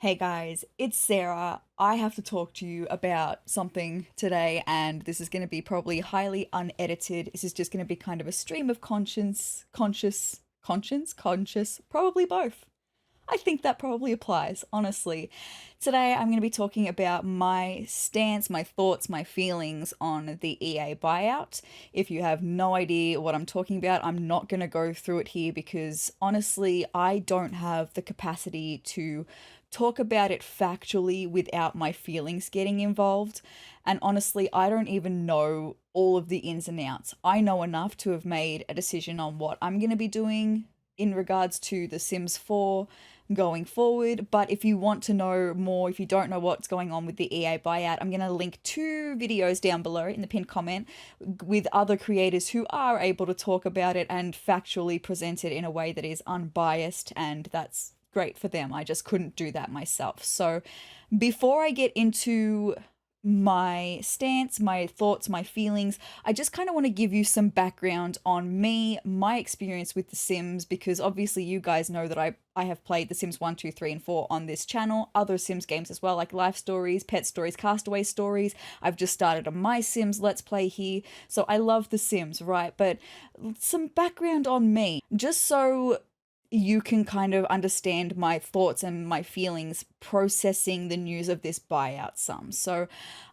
Hey guys, it's Sarah. I have to talk to you about something today, and this is going to be probably highly unedited. This is just going to be kind of a stream of conscience, probably both. I think that probably applies, honestly. Today, I'm going to be talking about my stance, my thoughts, my feelings on the EA buyout. If you have no idea what I'm talking about, I'm not going to go through it here because honestly, I don't have the capacity to talk about it factually without my feelings getting involved. And honestly, I don't even know all of the ins and outs. I know enough to have made a decision on what I'm going to be doing in regards to The Sims 4 going forward. But if you want to know more, if you don't know what's going on with the EA buyout, I'm going to link two videos down below in the pinned comment with other creators who are able to talk about it and factually present it in a way that is unbiased, and that's great for them. I just couldn't do that myself. So before I get into my stance, my thoughts, my feelings, I just kind of want to give you some background on me, my experience with The Sims, because obviously you guys know that I have played The Sims 1, 2, 3, and 4 on this channel, other Sims games as well, like Life Stories, Pet Stories, Castaway Stories. I've just started a My Sims Let's Play here, so I love The Sims, right? But some background on me, just so you can kind of understand my thoughts and my feelings processing the news of this buyout sum. So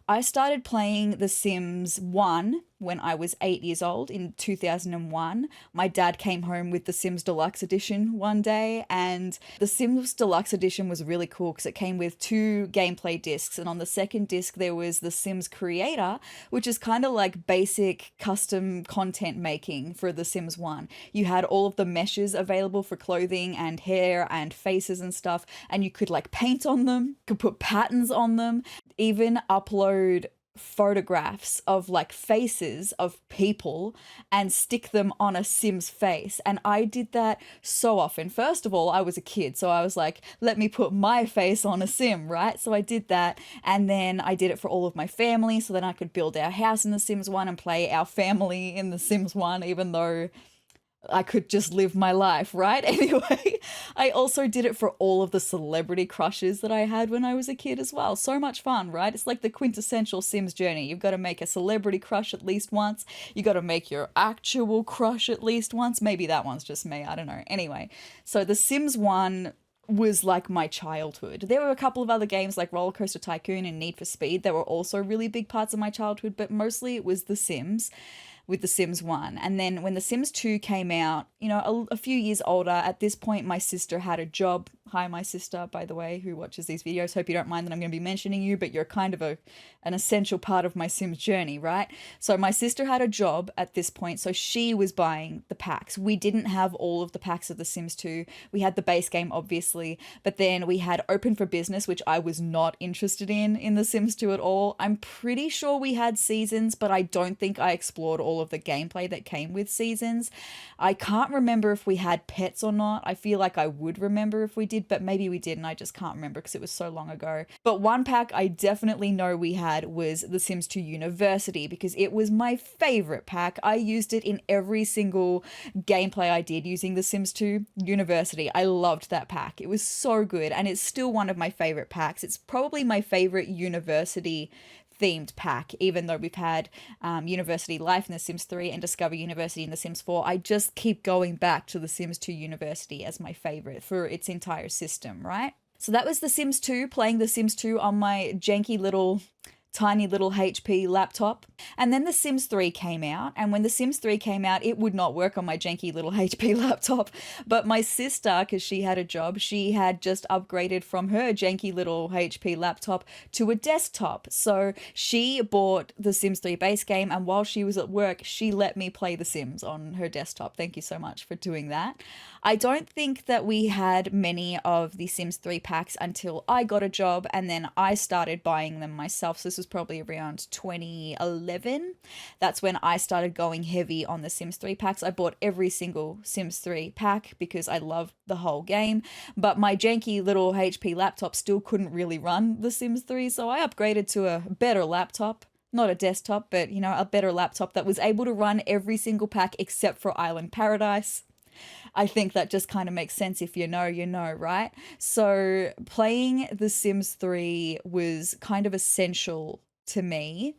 I started playing The Sims 1 when I was 8 years old in 2001. My dad came home with The Sims Deluxe Edition one day, and The Sims Deluxe Edition was really cool because it came with two gameplay discs. And on the second disc, there was The Sims Creator, which is kind of like basic custom content making for The Sims 1. You had all of the meshes available for clothing and hair and faces and stuff, and you could like paint on them, could put patterns on them, even upload photographs of like faces of people and stick them on a Sim's face. And I did that so often. First of all, I was a kid, so I was like, let me put my face on a Sim, right? So I did that, and then I did it for all of my family, so then I could build our house in The Sims 1 and play our family in The Sims 1, even though I could just live my life, right? Anyway, I also did it for all of the celebrity crushes that I had when I was a kid as well. So much fun, right? It's like the quintessential Sims journey. You've got to make a celebrity crush at least once. You got to make your actual crush at least once. Maybe that one's just me. I don't know. Anyway, so The Sims 1 was like my childhood. There were a couple of other games like Roller Coaster Tycoon and Need for Speed that were also really big parts of my childhood, but mostly it was The Sims with The Sims 1. And then when The Sims 2 came out, you know, a few years older, at this point my sister had a job. Hi, my sister, by the way, who watches these videos. Hope you don't mind that I'm going to be mentioning you, but you're kind of an essential part of my Sims journey, right? So my sister had a job at this point, so she was buying the packs. We didn't have all of the packs of The Sims 2. We had the base game, obviously, but then we had Open for Business, which I was not interested in The Sims 2 at all. I'm pretty sure we had seasons, but I don't think I explored all of the gameplay that came with seasons. I can't remember if we had pets or not. I feel like I would remember if we did, but maybe we didn't. I just can't remember because it was so long ago. But one pack I definitely know we had was The Sims 2 University, because it was my favorite pack. I used it in every single gameplay I did using The Sims 2 University. I loved that pack. It was so good, and it's still one of my favorite packs. It's probably my favorite university themed pack, even though we've had University Life in The Sims 3 and Discover University in The Sims 4. I just keep going back to The Sims 2 University as my favorite for its entire system, right? So that was The Sims 2, playing The Sims 2 on my janky little tiny little HP laptop. And then The Sims 3 came out, and when The Sims 3 came out, it would not work on my janky little HP laptop. But my sister, because she had a job, she had just upgraded from her janky little HP laptop to a desktop. So she bought The Sims 3 base game, and while she was at work, she let me play The Sims on her desktop. Thank you so much for doing that. I don't think that we had many of the Sims 3 packs until I got a job, and then I started buying them myself. So this was probably around 2011. That's when I started going heavy on the Sims 3 packs. I bought every single Sims 3 pack because I loved the whole game, but my janky little HP laptop still couldn't really run The Sims 3, so I upgraded to a better laptop. Not a desktop, but, you know, a better laptop that was able to run every single pack except for Island Paradise. I think that just kind of makes sense. If you know, you know, right? So playing The Sims 3 was kind of essential to me.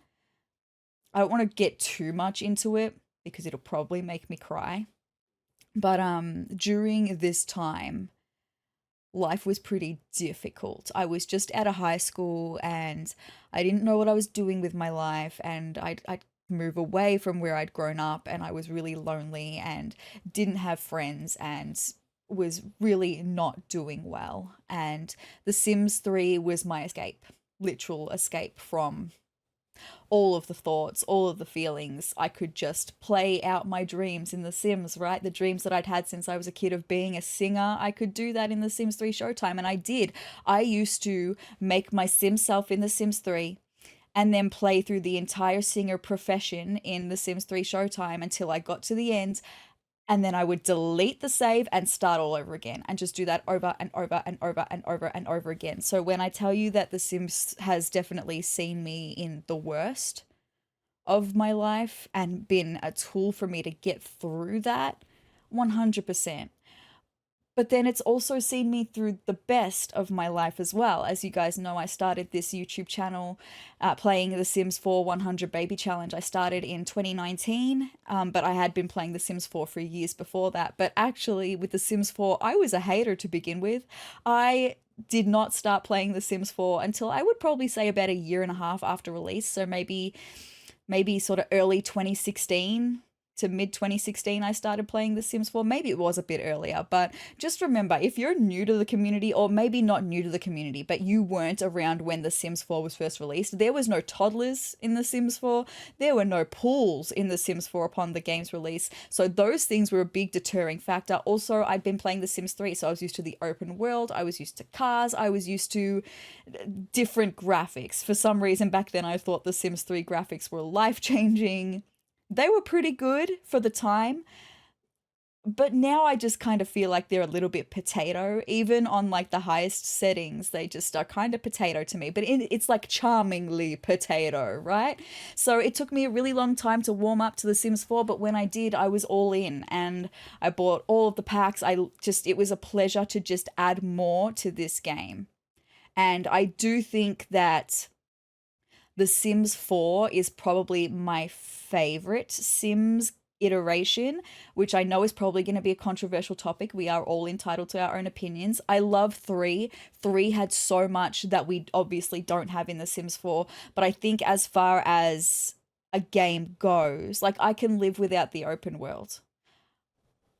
I don't want to get too much into it because it'll probably make me cry. But during this time, life was pretty difficult. I was just out of high school and I didn't know what I was doing with my life, and I'd move away from where I'd grown up, and I was really lonely and didn't have friends and was really not doing well. And The Sims 3 was my escape, literal escape from all of the thoughts, all of the feelings. I could just play out my dreams in The Sims, right? The dreams that I'd had since I was a kid of being a singer. I could do that in The Sims 3 Showtime, and I did. I used to make my Sim self in The Sims 3 and then play through the entire singer profession in The Sims 3 Showtime until I got to the end, and then I would delete the save and start all over again and just do that over and over and over and over and over again. So when I tell you that The Sims has definitely seen me in the worst of my life and been a tool for me to get through that, 100%. But then it's also seen me through the best of my life as well. As you guys know, I started this YouTube channel playing The Sims 4 100 Baby Challenge. I started in 2019, but I had been playing The Sims 4 for years before that. But actually, with The Sims 4, I was a hater to begin with. I did not start playing The Sims 4 until I would probably say about a year and a half after release. So maybe sort of early 2016 to mid 2016 I started playing The Sims 4. Maybe it was a bit earlier, but just remember, if you're new to the community, or maybe not new to the community, but you weren't around when The Sims 4 was first released, there was no toddlers in The Sims 4. There were no pools in The Sims 4 upon the game's release. So those things were a big deterring factor. Also, I'd been playing The Sims 3, so I was used to the open world. I was used to cars. I was used to different graphics. For some reason back then, I thought The Sims 3 graphics were life-changing. They were pretty good for the time, but now I just kind of feel like they're a little bit potato. Even on like the highest settings, they just are kind of potato to me, but it's like charmingly potato, right? So it took me a really long time to warm up to The Sims 4, but when I did, I was all in and I bought all of the packs. It was a pleasure to just add more to this game. And I do think that The Sims 4 is probably my favorite Sims iteration, which I know is probably going to be a controversial topic. We are all entitled to our own opinions. I love 3. 3 had so much that we obviously don't have in The Sims 4, but I think as far as a game goes, like, I can live without the open world.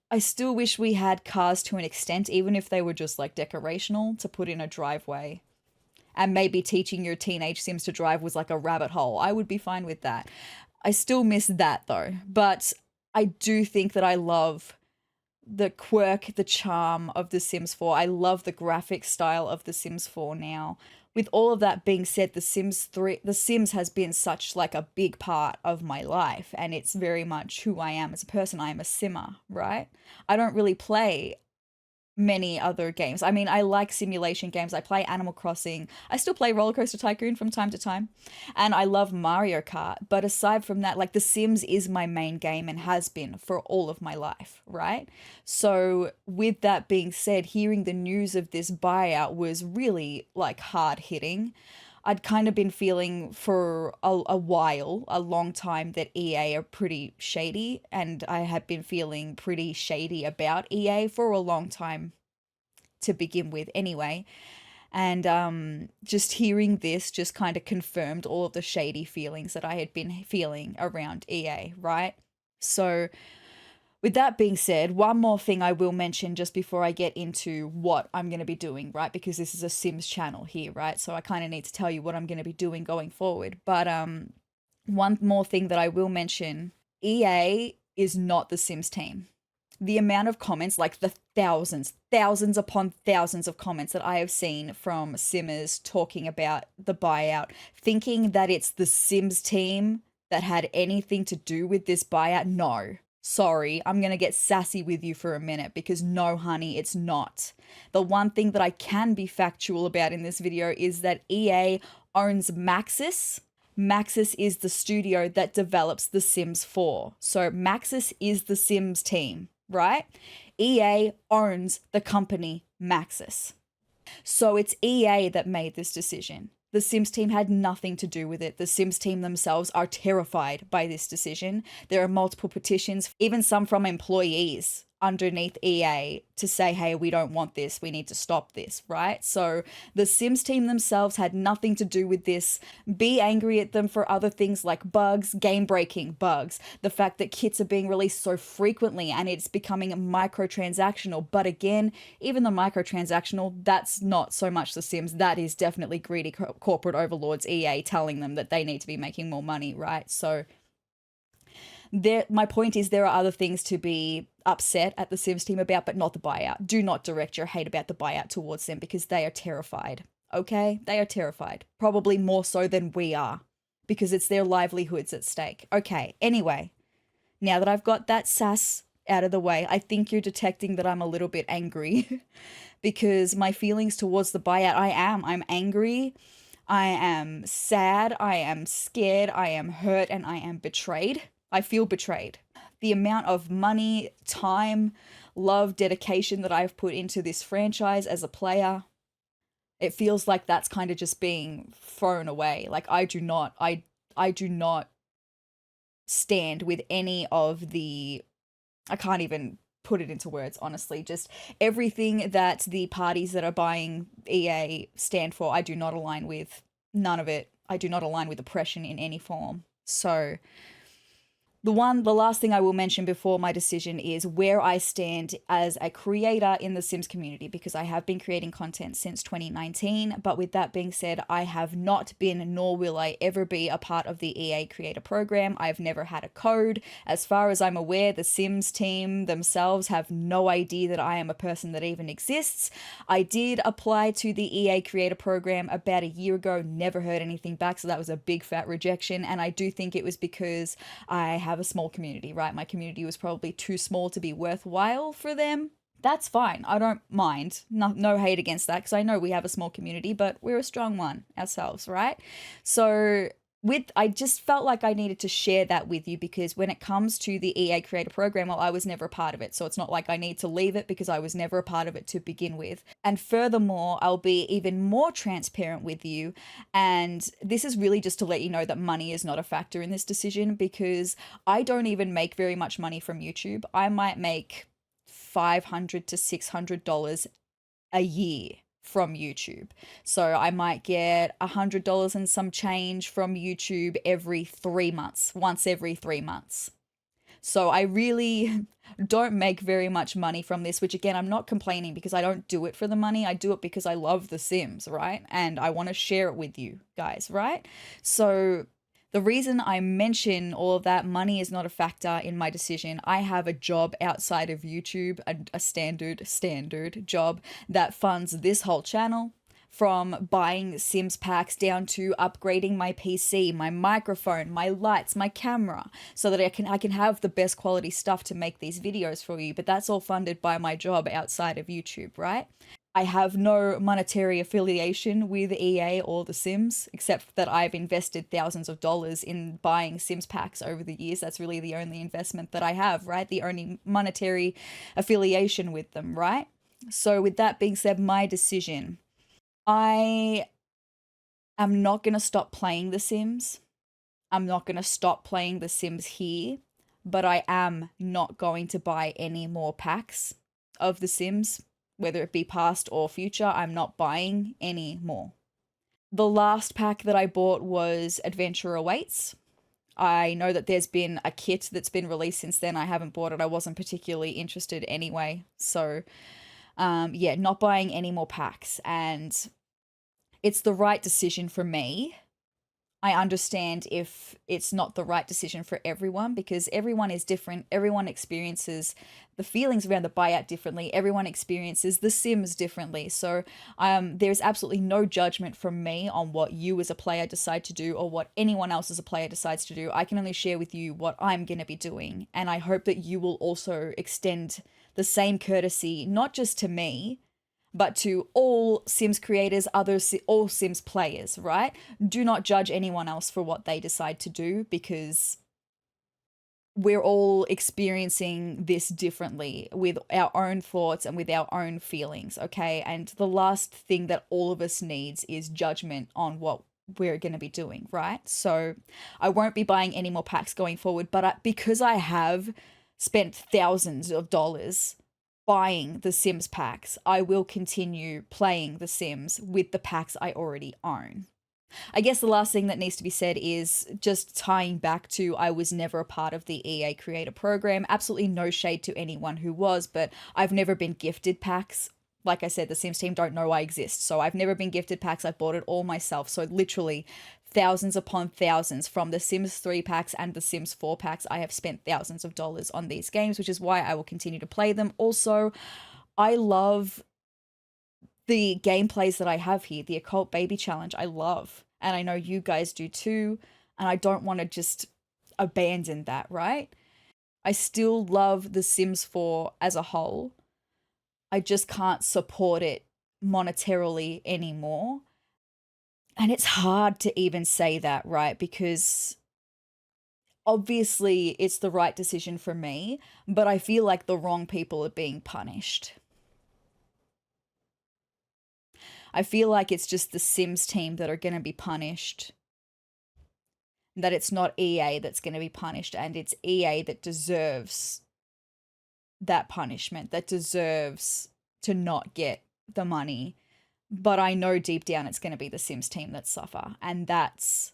I still wish we had cars to an extent, even if they were just like decorational to put in a driveway. And maybe teaching your teenage Sims to drive was like a rabbit hole. I would be fine with that. I still miss that though. But I do think that I love the quirk, the charm of The Sims 4. I love the graphic style of The Sims 4 now. With all of that being said, The Sims has been such like a big part of my life, and it's very much who I am as a person. I am a simmer, right? I don't really play many other games. I mean, I like simulation games. I play Animal Crossing. I still play Roller Coaster Tycoon from time to time. And I love Mario Kart. But aside from that, like, The Sims is my main game and has been for all of my life, right? So with that being said, hearing the news of this buyout was really like hard hitting. I'd kind of been feeling for a while, a long time, that EA are pretty shady, and I had been feeling pretty shady about EA for a long time to begin with anyway. And just hearing this just kind of confirmed all of the shady feelings that I had been feeling around EA, right? So with that being said, one more thing I will mention just before I get into what I'm going to be doing, right? Because this is a Sims channel here, right? So I kind of need to tell you what I'm going to be doing going forward. But one more thing that I will mention, EA is not the Sims team. The amount of comments, like the thousands upon thousands of comments that I have seen from Simmers talking about the buyout, thinking that it's the Sims team that had anything to do with this buyout. No. Sorry, I'm going to get sassy with you for a minute, because no, honey, it's not. The one thing that I can be factual about in this video is that EA owns Maxis. Maxis is the studio that develops The Sims 4. So Maxis is the Sims team, right? EA owns the company Maxis. So it's EA that made this decision. The Sims team had nothing to do with it. The Sims team themselves are terrified by this decision. There are multiple petitions, even some from employees underneath EA to say, hey, we don't want this. We need to stop this, right? So the Sims team themselves had nothing to do with this. Be angry at them for other things like bugs, game-breaking bugs, the fact that kits are being released so frequently and it's becoming microtransactional. But again, even the microtransactional, that's not so much the Sims. That is definitely greedy corporate overlords, EA, telling them that they need to be making more money, right? So my point is there are other things to be upset at the Sims team about, but not the buyout. Do not direct your hate about the buyout towards them because they are terrified, okay? They are terrified, probably more so than we are because it's their livelihoods at stake. Okay, anyway, now that I've got that sass out of the way, I think you're detecting that I'm a little bit angry because my feelings towards the buyout, I'm angry, I am sad, I am scared, I am hurt, and I am betrayed. I feel betrayed. The amount of money, time, love, dedication that I've put into this franchise as a player, it feels like that's kind of just being thrown away. Like I do not stand with any of the, I can't even put it into words, honestly. Just everything that the parties that are buying EA stand for, I do not align with. None of it. I do not align with oppression in any form. So the last thing I will mention before my decision is where I stand as a creator in the Sims community, because I have been creating content since 2019. But with that being said, I have not been, nor will I ever be, a part of the EA creator program. I've never had a code. As far as I'm aware, the Sims team themselves have no idea that I am a person that even exists. I did apply to the EA creator program about a year ago, never heard anything back. So that was a big fat rejection. And I do think it was because I have a small community, right? My community was probably too small to be worthwhile for them. That's fine. I don't mind. No hate against that because I know we have a small community, but we're a strong one ourselves, right? So I just felt like I needed to share that with you because when it comes to the EA Creator Program, well, I was never a part of it. So it's not like I need to leave it because I was never a part of it to begin with. And furthermore, I'll be even more transparent with you. And this is really just to let you know that money is not a factor in this decision because I don't even make very much money from YouTube. I might make $500 to $600 a year from YouTube. So I might get $100 and some change from YouTube every 3 months, once every 3 months. So I really don't make very much money from this, which again, I'm not complaining because I don't do it for the money. I do it because I love The Sims, right? And I want to share it with you guys, right? So the reason I mention all of that, money is not a factor in my decision. I have a job outside of YouTube, a standard job that funds this whole channel, from buying Sims packs down to upgrading my PC, my microphone, my lights, my camera, so that I can have the best quality stuff to make these videos for you. But that's all funded by my job outside of YouTube, right? I have no monetary affiliation with EA or The Sims, except that I've invested thousands of dollars in buying Sims packs over the years. That's really the only investment that I have, right? The only monetary affiliation with them, right? So with that being said, my decision. I am not going to stop playing The Sims. I'm not going to stop playing The Sims here, but I am not going to buy any more packs of The Sims. Whether it be past or future, I'm not buying any more. The last pack that I bought was Adventure Awaits. I know that there's been a kit that's been released since then. I haven't bought it. I wasn't particularly interested anyway. So, yeah, not buying any more packs. And it's the right decision for me. I understand if it's not the right decision for everyone because everyone is different. Everyone experiences the feelings around the buyout differently. Everyone experiences The Sims differently. So there's absolutely no judgment from me on what you as a player decide to do or what anyone else as a player decides to do. I can only share with you what I'm going to be doing. And I hope that you will also extend the same courtesy, not just to me, but to all Sims creators, all Sims players, right? Do not judge anyone else for what they decide to do because we're all experiencing this differently with our own thoughts and with our own feelings, okay? And the last thing that all of us needs is judgment on what we're going to be doing, right? So I won't be buying any more packs going forward, but because I have spent thousands of dollars buying the Sims packs, I will continue playing the Sims with the packs I already own. I guess the last thing that needs to be said is just tying back to I was never a part of the EA Creator Program. Absolutely no shade to anyone who was, but I've never been gifted packs. Like I said, the Sims team don't know I exist, so I've never been gifted packs. I bought it all myself. So literally thousands upon thousands from the Sims 3 packs and the Sims 4 packs. I have spent thousands of dollars on these games, which is why I will continue to play them. Also, I love the gameplays that I have here, the Occult Baby Challenge, I love. And I know you guys do too. And I don't want to just abandon that, right? I still love The Sims 4 as a whole. I just can't support it monetarily anymore. And it's hard to even say that, right? Because obviously it's the right decision for me, but I feel like the wrong people are being punished. I feel like it's just the Sims team that are going to be punished. That it's not EA that's going to be punished, and it's EA that deserves that punishment, that deserves to not get the money. But I know deep down it's going to be the Sims team that suffer. And that's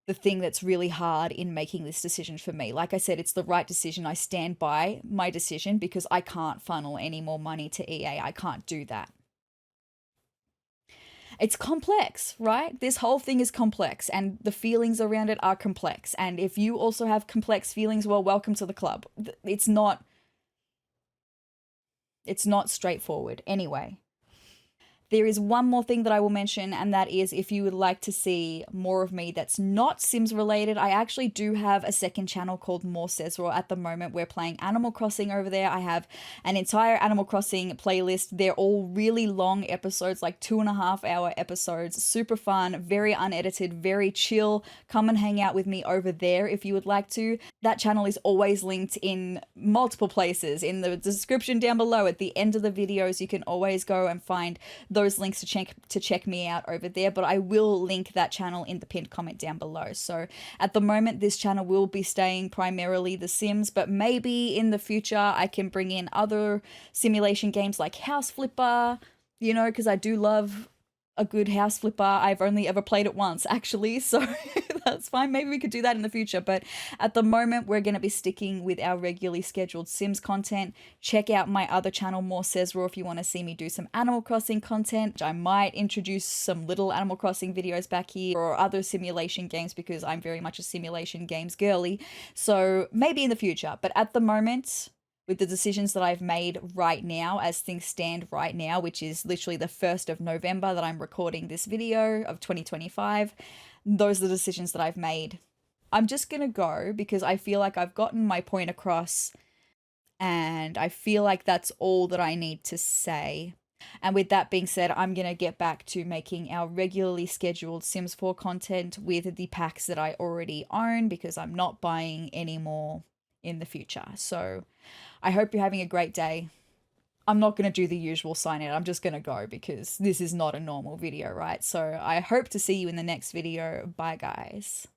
the thing that's really hard in making this decision for me. Like I said, it's the right decision. I stand by my decision because I can't funnel any more money to EA. I can't do that. It's complex, right? This whole thing is complex and the feelings around it are complex. And if you also have complex feelings, well, welcome to the club. It's not straightforward. Anyway, there is one more thing that I will mention, and that is if you would like to see more of me that's not Sims related, I actually do have a second channel called More SezRawrr at the moment. We're playing Animal Crossing over there. I have an entire Animal Crossing playlist. They're all really long episodes, like 2.5 hour episodes. Super fun, very unedited, very chill. Come and hang out with me over there if you would like to. That channel is always linked in multiple places. In the description down below, at the end of the videos, you can always go and find those links to check me out over there, but I will link that channel in the pinned comment down below. So at the moment, this channel will be staying primarily The Sims, but maybe in the future I can bring in other simulation games like House Flipper, you know, because I do love a good house flipper. I've only ever played it once, actually, so that's fine. Maybe we could do that in the future, but at the moment, we're going to be sticking with our regularly scheduled Sims content. Check out my other channel, More SezRawrr, if you want to see me do some Animal Crossing content. I might introduce some little Animal Crossing videos back here or other simulation games because I'm very much a simulation games girly, so maybe in the future, but at the moment, with the decisions that I've made right now, as things stand right now, which is literally the 1st of November that I'm recording this video of 2025, those are the decisions that I've made. I'm just going to go because I feel like I've gotten my point across and I feel like that's all that I need to say. And with that being said, I'm going to get back to making our regularly scheduled Sims 4 content with the packs that I already own because I'm not buying any more in the future. So I hope you're having a great day. I'm not going to do the usual sign out. I'm just going to go because this is not a normal video, right? So I hope to see you in the next video. Bye, guys.